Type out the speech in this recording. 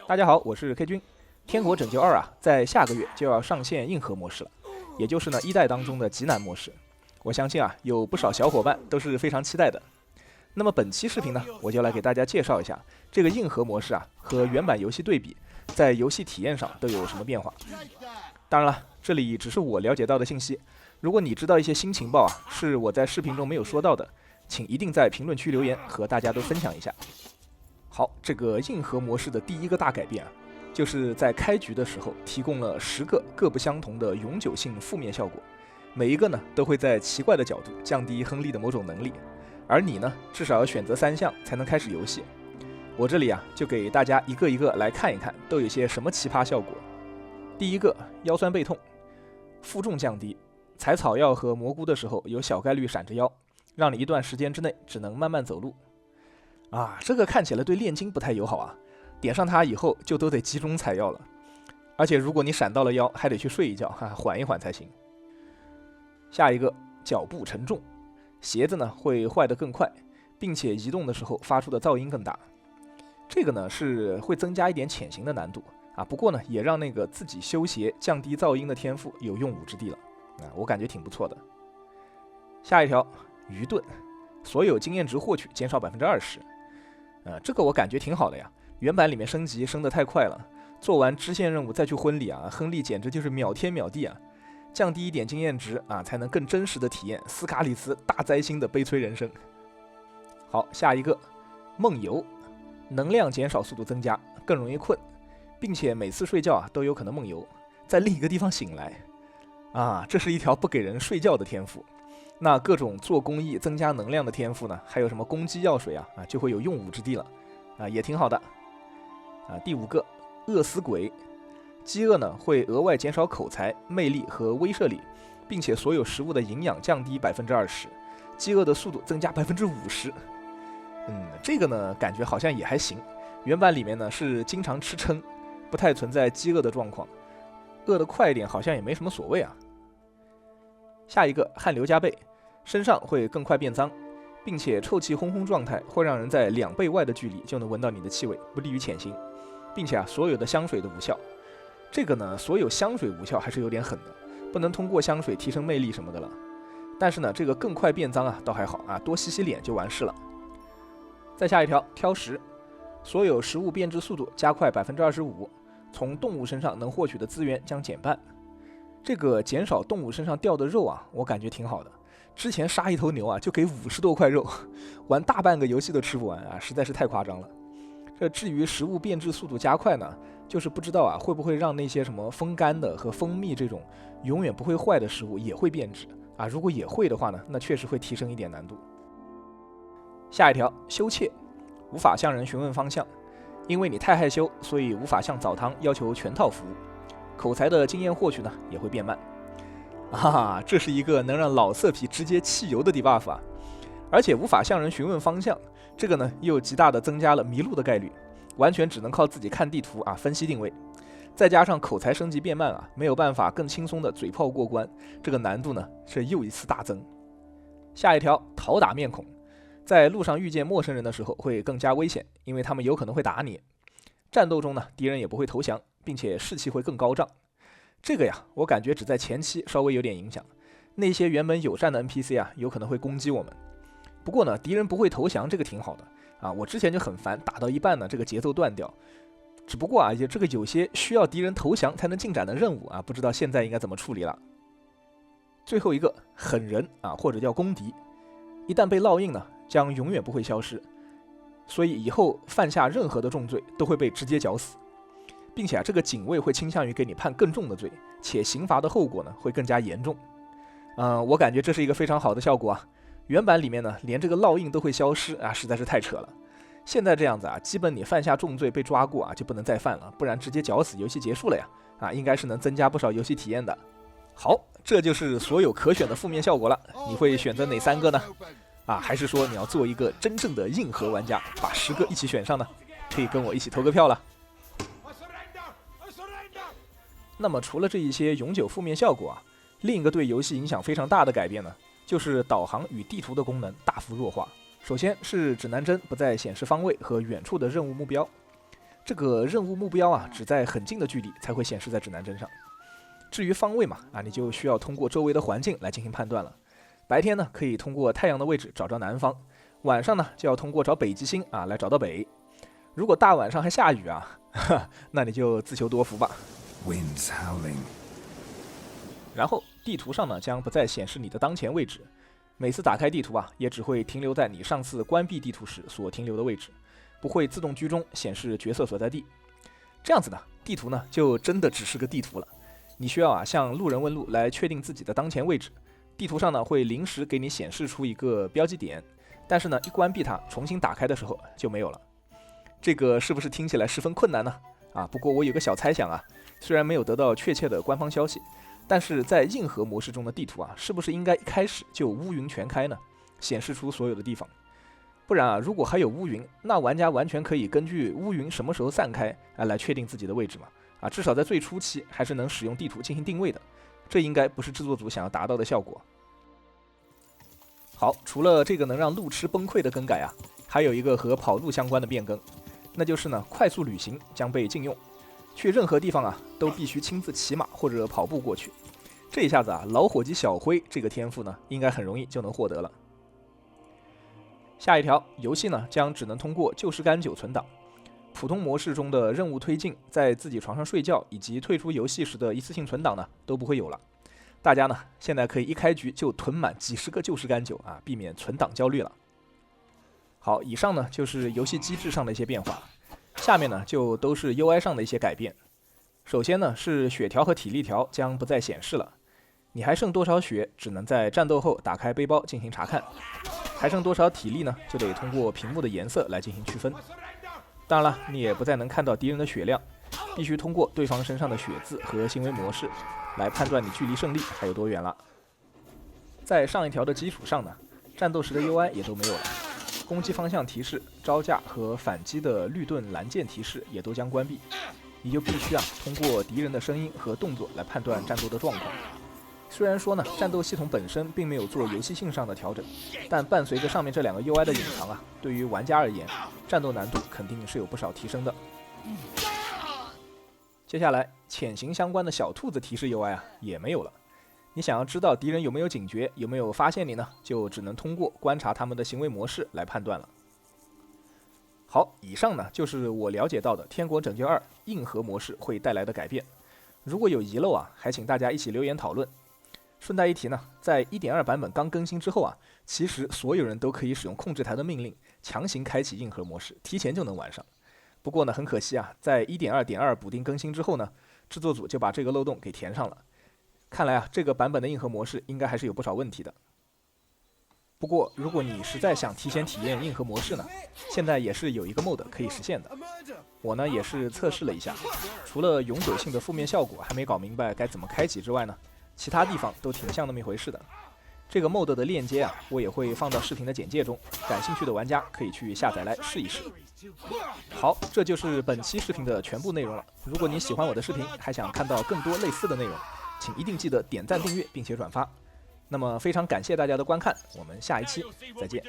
大家好，我是 K 君。天国拯救2啊，在下个月就要上线硬核模式了，也就是呢1代当中的极难模式。我相信啊，有不少小伙伴都是非常期待的。那么本期视频呢，我就来给大家介绍一下这个硬核模式啊和原版游戏对比，在游戏体验上都有什么变化。当然了，这里只是我了解到的信息。如果你知道一些新情报啊，是我在视频中没有说到的，请一定在评论区留言，和大家都分享一下。好，这个硬核模式的第一个大改变啊，就是在开局的时候提供了10个各不相同的永久性负面效果，每一个呢都会在奇怪的角度降低亨利的某种能力，而你呢至少要选择3项才能开始游戏。我这里啊就给大家一个一个来看一看，都有些什么奇葩效果。第一个，腰酸背痛，负重降低，采草药和蘑菇的时候有小概率闪着腰，让你一段时间之内只能慢慢走路。这个看起来对炼金不太友好啊，点上它以后就都得集中采药了，而且如果你闪到了腰，还得去睡一觉缓一缓才行。下一个，脚步沉重，鞋子呢会坏得更快，并且移动的时候发出的噪音更大。这个呢是会增加一点潜行的难度不过呢也让那个自己修鞋降低噪音的天赋有用武之地了我感觉挺不错的。下一条，愚钝，所有经验值获取减少20%。这个我感觉挺好的呀，原版里面升级升得太快了，做完支线任务再去婚礼亨利简直就是秒天秒地降低一点经验值才能更真实的体验斯卡里斯大灾星的悲催人生。好，下一个，梦游，能量减少速度增加，更容易困，并且每次睡觉都有可能梦游，在另一个地方醒来这是一条不给人睡觉的天赋。那各种做公益增加能量的天赋呢，还有什么攻击药水就会有用武之地了也挺好的第5个，饿死鬼，饥饿呢会额外减少口才、魅力和威慑力，并且所有食物的营养降低20%，饥饿的速度增加50%。这个呢感觉好像也还行，原版里面呢是经常吃撑，不太存在饥饿的状况，饿得快一点好像也没什么所谓下一个，汗流浃背，身上会更快变脏，并且臭气烘烘状态会让人在2倍外的距离就能闻到你的气味，不利于潜行，并且所有的香水都无效。这个呢，所有香水无效还是有点狠的，不能通过香水提升魅力什么的了。但是呢，这个更快变脏倒还好多洗洗脸就完事了。再下一条，挑食，所有食物变质速度加快25%，从动物身上能获取的资源将减半。这个减少动物身上掉的肉我感觉挺好的。之前杀一头牛就给50多块肉，玩大半个游戏都吃不完实在是太夸张了。这至于食物变质速度加快呢，就是不知道会不会让那些什么风干的和蜂蜜这种永远不会坏的食物也会变质如果也会的话呢，那确实会提升一点难度。下一条，羞怯，无法向人询问方向，因为你太害羞，所以无法向澡堂要求全套服务。口才的经验获取呢也会变慢这是一个能让老色批直接汽油的 debuff 而且无法向人询问方向，这个呢又极大的增加了迷路的概率，完全只能靠自己看地图分析定位，再加上口才升级变慢没有办法更轻松的嘴炮过关，这个难度呢是又一次大增。下一条，讨打面孔，在路上遇见陌生人的时候会更加危险，因为他们有可能会打你。战斗中呢，敌人也不会投降，并且士气会更高涨。这个呀，我感觉只在前期稍微有点影响，那些原本友善的 NPC 有可能会攻击我们。不过呢，敌人不会投降，这个挺好的我之前就很烦，打到一半呢，这个节奏断掉。只不过这个有些需要敌人投降才能进展的任务不知道现在应该怎么处理了。最后一个，狠人或者叫公敌，一旦被烙印呢，将永远不会消失。所以以后犯下任何的重罪都会被直接绞死，并且这个警卫会倾向于给你判更重的罪，且刑罚的后果呢会更加严重。我感觉这是一个非常好的效果原版里面呢连这个烙印都会消失实在是太扯了。现在这样子基本你犯下重罪被抓过就不能再犯了，不然直接绞死游戏结束了呀应该是能增加不少游戏体验的。好，这就是所有可选的负面效果了，你会选择哪3个呢？还是说你要做一个真正的硬核玩家，把10个一起选上呢？可以跟我一起投个票了。那么除了这一些永久负面效果另一个对游戏影响非常大的改变呢，就是导航与地图的功能大幅弱化。首先是指南针不再显示方位和远处的任务目标，这个任务目标啊，只在很近的距离才会显示在指南针上。至于方位嘛，你就需要通过周围的环境来进行判断了。白天呢，可以通过太阳的位置找着南方，晚上呢就要通过找北极星来找到北。如果大晚上还下雨那你就自求多福吧。Winds howling. 然后地图上呢将不再显示你的当前位置，每次打开地图也只会停留在你上次关闭地图时所停留的位置，不会自动居中显示角色所在地。这样子呢，地图呢就真的只是个地图了。你需要向路人问路来确定自己的当前位置。地图上呢会临时给你显示出一个标记点，但是呢一关闭它，重新打开的时候就没有了。这个是不是听起来十分困难呢？不过我有个小猜想虽然没有得到确切的官方消息，但是在硬核模式中的地图是不是应该一开始就乌云全开呢？显示出所有的地方。不然如果还有乌云，那玩家完全可以根据乌云什么时候散开来确定自己的位置嘛。至少在最初期还是能使用地图进行定位的，这应该不是制作组想要达到的效果。好，除了这个能让路痴崩溃的更改还有一个和跑路相关的变更，那就是呢快速旅行将被禁用，去任何地方都必须亲自骑马或者跑步过去。这一下子老伙计小辉这个天赋呢应该很容易就能获得了。下一条，游戏呢将只能通过旧时干9存档。普通模式中的任务推进、在自己床上睡觉以及退出游戏时的一次性存档呢都不会有了。大家呢现在可以一开局就囤满几十个旧时干9避免存档焦虑了。好，以上呢就是游戏机制上的一些变化，下面呢就都是 UI 上的一些改变。首先呢是血条和体力条将不再显示了，你还剩多少血只能在战斗后打开背包进行查看，还剩多少体力呢就得通过屏幕的颜色来进行区分。当然了，你也不再能看到敌人的血量，必须通过对方身上的血渍和行为模式来判断你距离胜利还有多远了。在上一条的基础上呢，战斗时的 UI 也都没有了，攻击方向提示、招架和反击的绿盾蓝键提示也都将关闭，你就必须通过敌人的声音和动作来判断战斗的状况。虽然说呢，战斗系统本身并没有做游戏性上的调整，但伴随着上面这2个 UI 的隐藏对于玩家而言，战斗难度肯定是有不少提升的。接下来，潜行相关的小兔子提示 UI 也没有了。你想要知道敌人有没有警觉，有没有发现你呢，就只能通过观察他们的行为模式来判断了。好，以上呢就是我了解到的《天国拯救2》硬核模式会带来的改变。如果有遗漏还请大家一起留言讨论。顺带一提呢，在 1.2 版本刚更新之后其实所有人都可以使用控制台的命令强行开启硬核模式，提前就能玩上。不过呢，很可惜在 1.2.2 补丁更新之后呢，制作组就把这个漏洞给填上了。看来这个版本的硬核模式应该还是有不少问题的。不过如果你实在想提前体验硬核模式呢，现在也是有一个 mod 可以实现的。我呢也是测试了一下，除了永久性的负面效果还没搞明白该怎么开启之外呢，其他地方都挺像那么一回事的。这个 mod 的链接我也会放到视频的简介中，感兴趣的玩家可以去下载来试一试。好，这就是本期视频的全部内容了。如果你喜欢我的视频，还想看到更多类似的内容，请一定记得点赞、订阅并且转发。那么非常感谢大家的观看，我们下一期再见。